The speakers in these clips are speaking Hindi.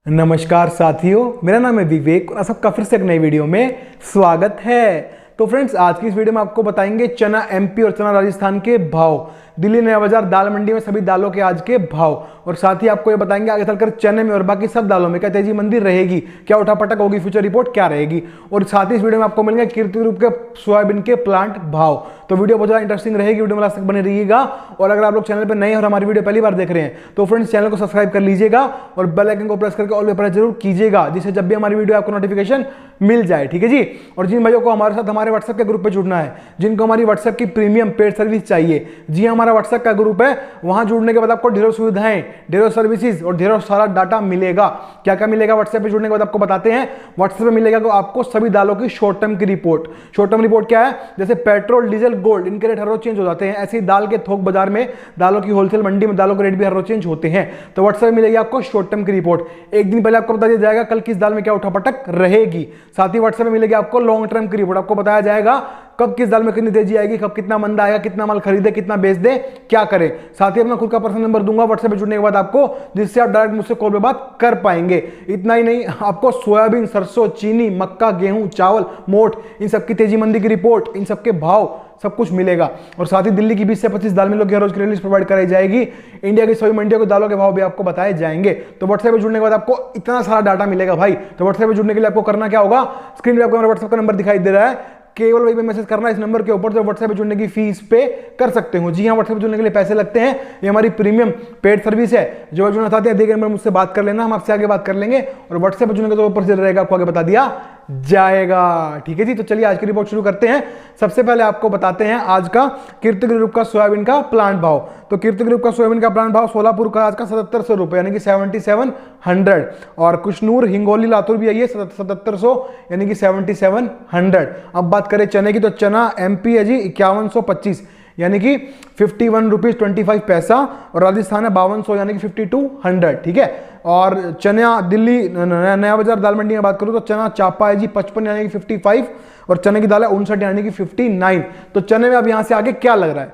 नमस्कार साथियों, मेरा नाम है विवेक और आप सबका फिर से एक नई वीडियो में स्वागत है। तो फ्रेंड्स, आज की इस वीडियो में आपको बताएंगे चना एमपी और चना राजस्थान के भाव, दिल्ली नया बाजार दाल मंडी में सभी दालों के आज के भाव, और साथ ही आपको ये बताएंगे आगे चलकर चने में और बाकी सब दालों में क्या तेजी मंदी रहेगी, क्या उठापटक होगी, फ्यूचर रिपोर्ट क्या रहेगी। और साथ ही इस वीडियो में आपको मिलेंगे कीर्ति ग्रुप के सोयाबीन के प्लांट भाव। तो वीडियो बहुत ज़्यादा इंटरेस्टिंग रहेगी, वीडियो में लास्ट तक बने रहिएगा। और अगर आप लोग चैनल पर नए हैं और हमारी वीडियो पहली बार देख रहे हैं तो फ्रेंड्स चैनल को सब्सक्राइब कर लीजिएगा और बेल आइकन को प्रेस करके ऑल पे प्रेस जरूर कीजिएगा, जिससे जब भी हमारी वीडियो आपको नोटिफिकेशन मिल जाए। ठीक है जी। और जिन भाइयों को हमारे साथ हमारे व्हाट्सएप के ग्रुप पे जुड़ना है, जिनको हमारी व्हाट्सएप की प्रीमियम पेड सर्विस चाहिए, जी हमारा व्हाट्सएप का ग्रुप है, वहां जुड़ने के बाद आपको ढेरों सुविधाएं, ढेरों सर्विसेज और ढेरों सारा डाटा मिलेगा। क्या क्या मिलेगा व्हाट्सएप पे जुड़ने के बाद आपको बताते हैं। व्हाट्सएप पे मिलेगा तो आपको सभी दालों की शॉर्ट टर्म की रिपोर्ट। शॉर्ट टर्म रिपोर्ट क्या है? जैसे पेट्रोल, डीजल, गोल्ड, इनके रेट हर रोज चेंज हो जाते हैं, ऐसे ही दाल के थोक बाजार में, दालों की होलसेल मंडी में दालों के रेट भी हर रोज चेंज होते हैं। तो व्हाट्सएप में मिलेगी आपको शॉर्ट टर्म की रिपोर्ट। एक दिन पहले आपको बता दिया जाएगा कल किस दाल में क्या उठापटक रहेगी। साथ ही व्हाट्सएप में मिलेगी आपको लॉन्ग टर्म की रिपोर्ट, आपको बताया जाएगा कब किस दाल में कितनी तेजी आएगी, कब कितना मंदा आएगा, कितना माल खरीदे, कितना बेच दे, क्या करें। साथ ही अपना खुद का पर्सनल नंबर दूंगा व्हाट्सएप पे जुड़ने के बाद आपको, जिससे आप डायरेक्ट मुझसे कॉल पे बात कर पाएंगे। इतना ही नहीं, आपको सोयाबीन, सरसों, चीनी, मक्का, गेहूं, चावल, मोठ, इन सबकी तेजी मंदी की रिपोर्ट, इन सबके भाव सब कुछ मिलेगा। और साथ ही दिल्ली की 20 से 25 दाल मिलों की हर रोज की लिस्ट प्रोवाइड कराई जाएगी। इंडिया की सभी मंडियों के दालों के भाव भी आपको बताए जाएंगे। तो व्हाट्सएप पे जुड़ने के बाद आपको इतना सारा डाटा मिलेगा भाई। तो व्हाट्सएप पे जुड़ने के लिए आपको करना क्या होगा, स्क्रीन पे आपको मेरा व्हाट्सएप का नंबर दिखाई दे रहा है, केवल वही पे मैसेज करना है इस नंबर के ऊपर, जो व्हाट्सएप पे जुड़ने की फीस पे कर सकते हो। जी हाँ, व्हाट्सएप पे जुड़ने के लिए पैसे लगते हैं। ये हमारी प्रीमियम पेड सर्विस है। जो जुड़ना चाहते हैं, देखिए नंबर मुझसे बात कर लेना, हम आपसे आगे बात कर लेंगे। और व्हाट्सएप पे जुड़ने का जो ऊपर से रहेगा आपको आगे बता दिया जाएगा। ठीक है जी। तो चलिए आज की रिपोर्ट शुरू करते हैं। सबसे पहले आपको बताते हैं आज का कीर्ति ग्रुप का सोयाबीन का प्लांट भाव। तो कीर्ति ग्रुप का सोयाबीन का प्लांट भाव सोलापुर का आज का 7700 रुपए यानी कि 7700, और कुशनूर, हिंगोली, लातूर भी आई है 7700 यानी कि 7700। अब बात करें चने की, तो चना एमपी है जी 5125 यानी कि 51 रुपीज 25 पैसा, और राजस्थान है 5200 यानी कि 5200। ठीक है। और चना दिल्ली नया बाजार दाल मंडी में बात करूं तो चना चापा है जी 55 यानी कि 55, और चने की दाल है 59 यानी कि 59। तो चने में अब यहां से आगे क्या लग रहा है,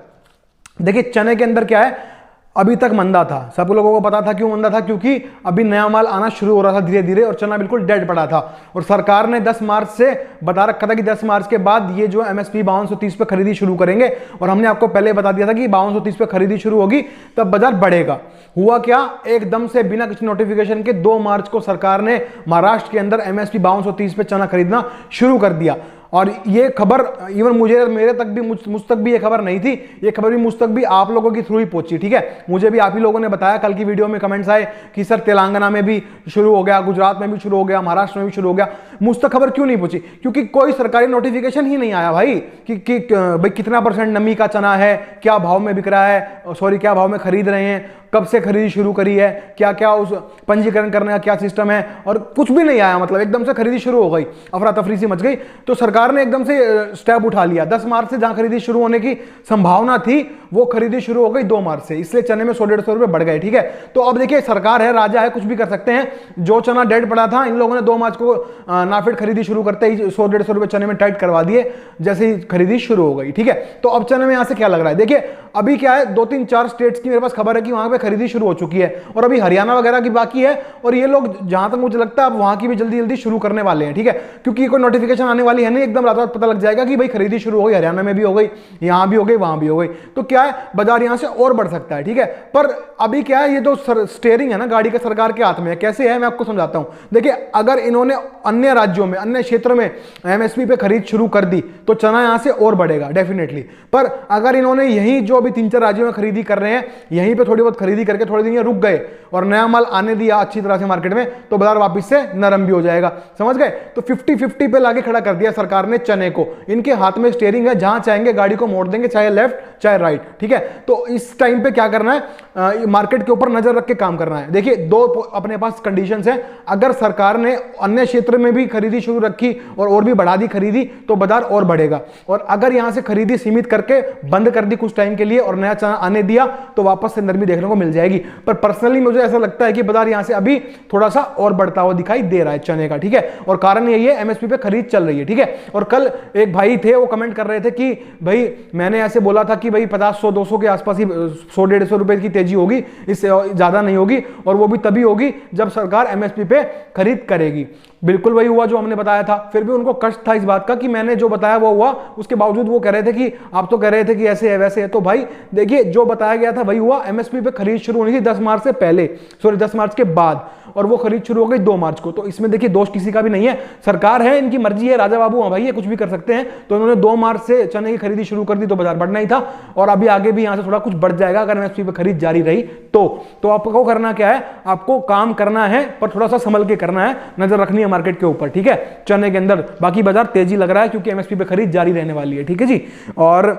देखिए चने के अंदर क्या है, अभी तक मंदा था, सब लोगों को पता था क्यों मंदा था, क्योंकि अभी नया माल आना शुरू हो रहा था धीरे धीरे, और चना बिल्कुल डेड पड़ा था। और सरकार ने 10 मार्च से बता रखा था कि 10 मार्च के बाद ये जो एमएसपी 5230 पे खरीदी शुरू करेंगे, और हमने आपको पहले बता दिया था कि 5230 पे खरीदी शुरू होगी तब बाजार बढ़ेगा। हुआ क्या, एकदम से बिना किसी नोटिफिकेशन के 2 मार्च को सरकार ने महाराष्ट्र के अंदर एमएसपी 5230 पे चना खरीदना शुरू कर दिया। और ये खबर इवन मेरे तक भी मुझ तक भी ये खबर नहीं थी, ये खबर भी मुझ तक भी आप लोगों के थ्रू ही पहुंची। ठीक है। मुझे भी आप ही लोगों ने बताया, कल की वीडियो में कमेंट्स आए कि सर तेलंगाना में भी शुरू हो गया, गुजरात में भी शुरू हो गया, महाराष्ट्र में भी शुरू हो गया। मुझ तक खबर क्यों नहीं पहुंची? क्योंकि कोई सरकारी नोटिफिकेशन ही नहीं आया भाई कि भाई कितना % नमी का चना है, क्या भाव में बिक रहा है, क्या भाव में खरीद रहे हैं, कब से खरीदी शुरू करी है, क्या क्या उस पंजीकरण करने का क्या सिस्टम है, और कुछ भी नहीं आया। मतलब एकदम से खरीदी शुरू हो गई, अफरा तफरी सी मच गई। तो सरकार ने एकदम से स्टेप उठा लिया। 10 मार्च से जहां खरीदी शुरू होने की संभावना थी, वो खरीदी शुरू हो गई 2 मार्च से, इसलिए चने में 100-150 रुपए बढ़ गए। ठीक है। तो अब देखिए सरकार है, राजा है, कुछ भी कर सकते हैं। जो चना डेड पड़ा था, इन लोगों ने 2 मार्च को नाफेड खरीदी शुरू करते ही 100-150 रुपए चने में टाइट करवा दिए, जैसे ही खरीदी शुरू हो गई। ठीक है। तो अब चने में यहां से क्या लग रहा है, देखिए अभी क्या है, 2-3-4 स्टेट्स की मेरे पास खबर है कि वहां पे खरीदी शुरू हो चुकी है, और अभी हरियाणा वगैरह की बाकी है। और ये लोग जहां तक मुझे लगता है अब वहां की भी जल्दी जल्दी शुरू करने वाले हैं। ठीक है। क्योंकि कोई नोटिफिकेशन आने वाली है नहीं, एकदम रात रात पता लग जाएगा कि भाई खरीदी शुरू हो गई, हरियाणा में भी हो गई, यहां भी हो गई, वहां भी हो गई। तो क्या है, बाजार यहां से और बढ़ सकता है। ठीक है। पर अभी क्या है, ये तो स्टीयरिंग है ना गाड़ी के सरकार के हाथ में है। कैसे है मैं आपको समझाता हूं। देखिए अगर इन्होंने अन्य राज्यों में, अन्य क्षेत्रों में एमएसपी पे खरीद शुरू कर दी तो चना यहां से और बढ़ेगा डेफिनेटली। पर अगर इन्होंने यही जो अभी 3-4 राज्यों में खरीदी कर रहे हैं, यहीं पे थोड़ी बहुत खरीदी करके थोड़े दिन रुक गए और नया माल आने दिया अच्छी तरह से मार्केट में, तो बाजार वापस से नरम भी हो जाएगा। समझ गए। तो 50-50 पे लाके खड़ा कर दिया सरकार ने चने को। इनके हाथ में स्टीयरिंग है, जहां चाहेंगे गाड़ी को मोड़ देंगे, चाहे लेफ्ट चाहे राइट। ठीक है। तो इस टाइम पे क्या करना है, मार्केट के ऊपर नजर रख के काम करना है। देखिए 2 अपने पास कंडीशंस हैं। अगर सरकार ने अन्य क्षेत्र में भी खरीदी शुरू रखी और भी बढ़ा दी खरीदी, तो बाजार और बढ़ेगा। और अगर यहां से खरीदी सीमित करके बंद कर दी कुछ टाइम के लिए और नया चना आने दिया, तो वापस से नरमी देखने को मिल जाएगी। पर पर्सनली मुझे ऐसा लगता है कि बाजार यहां से अभी थोड़ा सा और बढ़ता हुआ दिखाई दे रहा है चने का, ठीक है। और कारण यही है एमएसपी पे खरीद चल रही है, ठीक है। और कल एक भाई थे वो कमेंट कर रहे थे कि भाई मैंने ऐसे बोला था कि भाई 50, 100, 200 के आसपास ही 100, 150 रुपए की तेजी होगी, इससे ज्यादा नहीं होगी, और वो भी तभी होगी जब सरकार एमएसपी पे खरीद करेगी। बिल्कुल वही हुआ जो हमने बताया था। फिर भी उनको कष्ट था इस बात का कि मैंने जो बताया वो हुआ, उसके बावजूद वो कह रहे थे कि आप तो कह रहे थे कि ऐसे है वैसे है। तो भाई देखिए जो बताया गया था वही हुआ। एमएसपी पे खरीद शुरू होनी थी 10 मार्च से पहले, सॉरी 10 मार्च के बाद, और वो खरीद शुरू हो गई 2 मार्च को। तो इसमें देखिए दोष किसी का भी नहीं है, सरकार है, इनकी मर्जी है, राजा बाबू भाई ये कुछ भी कर सकते हैं। तो इन्होंने 2 मार्च से चने की खरीदी शुरू कर दी तो बाजार बढ़ना ही था, और अभी आगे भी यहां से थोड़ा कुछ बढ़ जाएगा अगर एमएसपी पे खरीद जारी रही तो आपको करना क्या है, आपको काम करना है पर थोड़ा सा संभल के करना है, नजर रखनी है मार्केट के ऊपर, ठीक है, चने के अंदर। बाकी बाजार तेजी लग रहा है क्योंकि एमएसपी पे खरीद जारी रहने वाली है, ठीक है जी। और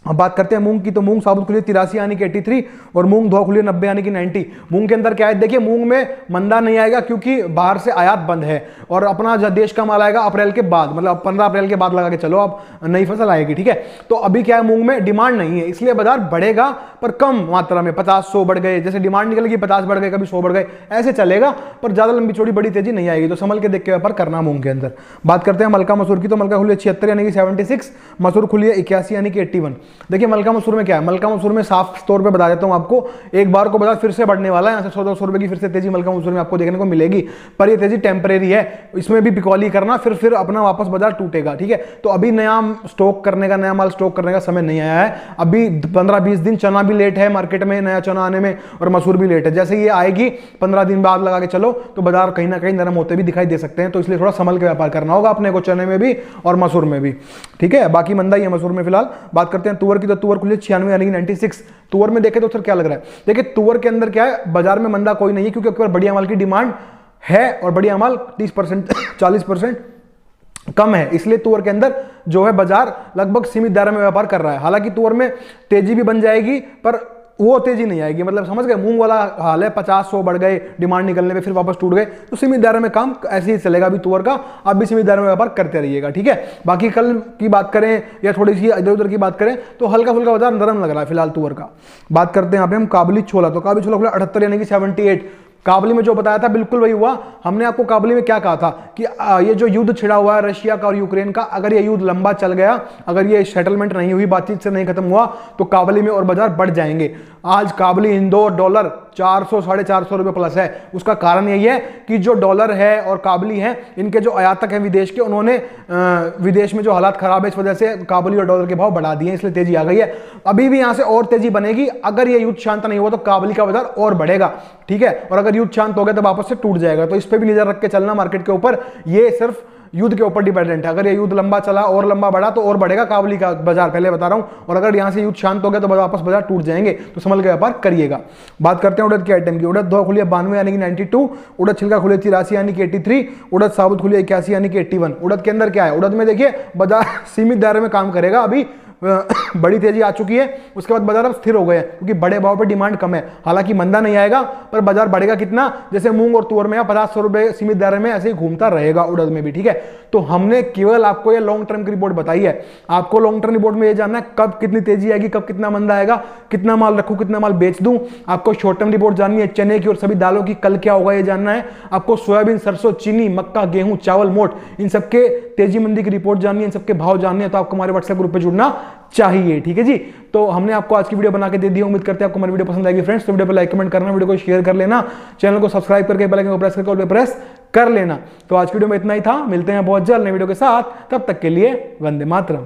अब बात करते हैं मूंग की, तो मूंग साबुत खुली 83 यानी कि 83, और मूंग धोआ खुली 90 यानी कि 90। मूंग के अंदर क्या है, देखिए मूंग में मंदा नहीं आएगा क्योंकि बाहर से आयात बंद है, और अपना देश का माल आएगा अप्रैल के बाद, मतलब 15 अप्रैल के बाद लगा के चलो अब नई फसल आएगी, ठीक है। तो अभी क्या है, मूंग में डिमांड नहीं है, इसलिए बाजार बढ़ेगा पर कम मात्रा में। 50, 100 बढ़ गए, जैसे डिमांड निकलेगी 50 बढ़ गए, कभी 100 बढ़ गए, ऐसे चलेगा, पर ज्यादा लंबी चौड़ी बड़ी तेजी नहीं आएगी। तो संभल के देख के व्यापार करना मूंग के अंदर। बात करते हैं मलका मसूर की, तो मलका खुली 76 यानी कि 76, मसूर खुली 81 यानी कि 81। देखिए मलका मसूर में क्या है, मलका मसूर में साफ तौर पे बता देता हूं आपको, एक बार को बाजार फिर से बढ़ने वाला है, यहां से 100-200 रुपए की फिर से तेजी मलका मसूर में आपको देखने को मिलेगी, पर ये तेजी टेम्परेरी है, इसमें भी बिकौली करना, फिर अपना वापस बाजार टूटेगा, ठीक है। तो अभी नया स्टॉक करने का, नया माल स्टॉक करने का समय नहीं आया है, अभी 15-20 दिन चना भी लेट है मार्केट में, नया चना आने में, और मसूर भी लेट है। जैसे ये आएगी 15 दिन बाद लगा के चलो तो बाजार कहीं ना कहीं नरम होते भी दिखाई दे सकते हैं। तो इसलिए थोड़ा संभल के व्यापार करना होगा अपने को, चने में भी और मसूर में भी, ठीक है। बाकी मंदा ही है मसूर में फिलहाल। बात करते हैं तुअर की, तो तुअर खुली 96 यानी कि 96। तुअर में देखें तो सर क्या लग रहा है, देखिए तुअर के अंदर क्या है, बाजार में मंदा कोई नहीं है क्योंकि बढ़िया माल की डिमांड है, और बढ़िया माल 30%, 40% कम है, इसलिए तुअर के अंदर जो है बाजार लगभग सीमित दायरे में व्यापार कर रहा है। हालांकि तुअर में तेजी भी बन जाएगी पर वो तेजी नहीं आएगी, मतलब समझ गए, मूंग वाला हाल है, 50-100 बढ़ गए डिमांड निकलने पे फिर वापस टूट गए, तो सीमित दायरे में काम ऐसे ही चलेगा अभी तुअर का। आप भी सीमित दायरे में व्यापार करते रहिएगा, ठीक है। बाकी कल की बात करें या थोड़ी सी इधर उधर की बात करें तो हल्का फुल्का बाजार नरम लग रहा है फिलहाल तुअर का। बात करते हैं यहाँ पे हम काबुली छोला, तो काबुली छोला खुला 78 यानी कि 78। काबुली में जो बताया था बिल्कुल वही हुआ। हमने आपको काबुली में क्या कहा था कि ये जो युद्ध छिड़ा हुआ है रशिया का और यूक्रेन का, अगर ये युद्ध लंबा चल गया, अगर ये सेटलमेंट नहीं हुई, बातचीत से नहीं खत्म हुआ, तो काबुली में और बाजार बढ़ जाएंगे। आज काबुली इंदौर डॉलर 400-450 रुपए प्लस है। उसका कारण यही है कि जो डॉलर है और काबुली है, इनके जो आयातक हैं विदेश के, उन्होंने विदेश में जो हालात खराब है इस वजह से काबुली और डॉलर के भाव बढ़ा दिए, इसलिए तेजी आ गई है। अभी भी यहां से और तेजी बनेगी, अगर ये युद्ध शांत नहीं हुआ तो काबुली का बाजार और बढ़ेगा, ठीक है। और अगर युद्ध शांत हो गया तो वापस से टूट जाएगा। तो इस पर भी नजर रख के चलना मार्केट के ऊपर, ये सिर्फ युद्ध के ऊपर डिपेंडेंट है। अगर ये युद्ध लंबा चला और लंबा बढ़ा तो और बढ़ेगा काबुली का बाजार, पहले बता रहा हूं। और अगर यहां से युद्ध शांत हो गया तो वापस बाजार टूट जाएंगे, तो संभल के व्यापार करिएगा। बात करते हैं उड़द के आइटम की। उड़द धोआ खुली 92 यानी कि 92, उड़द छिलका खुली 83 यानी कि 83, उड़द साबुत खुली 81 यानी कि 81। उड़द के अंदर क्या है, उड़द में देखिए बाजार सीमित दायरे में काम करेगा, अभी बड़ी तेजी आ चुकी है, उसके बाद बाजार अब स्थिर हो गए क्योंकि बड़े भाव पे डिमांड कम है। हालांकि मंदा नहीं आएगा पर बाजार बढ़ेगा कितना, जैसे मूंग और तुअर में 50-100 रुपए सीमित दायरे में ऐसे ही घूमता रहेगा उड़द में भी, ठीक है। तो हमने केवल आपको ये लॉन्ग टर्म की रिपोर्ट बताई है। आपको लॉन्ग टर्म रिपोर्ट में ये जानना है कब कितनी तेजी आएगी, कब कितना मंदा आएगा, कितना माल रखूं, कितना माल बेच दूं। आपको शॉर्ट टर्म रिपोर्ट जाननी है चने की और सभी दालों की, कल क्या होगा ये जानना है। आपको सोयाबीन, सरसों, चीनी, मक्का, गेहूं, चावल, मोट, इन सबके तेजी मंदी की रिपोर्ट जाननी है, इन सबके भाव जानने हैं, तो आपको हमारे व्हाट्सएप ग्रुप पे जुड़ना चाहिए, ठीक है जी। तो हमने आपको आज की वीडियो बना के दे दी, उम्मीद करते हैं आपको हमारी वीडियो पसंद आएगी फ्रेंड्स। तो वीडियो पे लाइक कमेंट करना, वीडियो को शेयर कर लेना, चैनल को सब्सक्राइब करके बेल आइकन को प्रेस करके ऑल पे प्रेस कर लेना। तो आज की वीडियो में इतना ही था, मिलते हैं बहुत जल्द नई वीडियो के साथ, तब तक के लिए वंदे मातरम।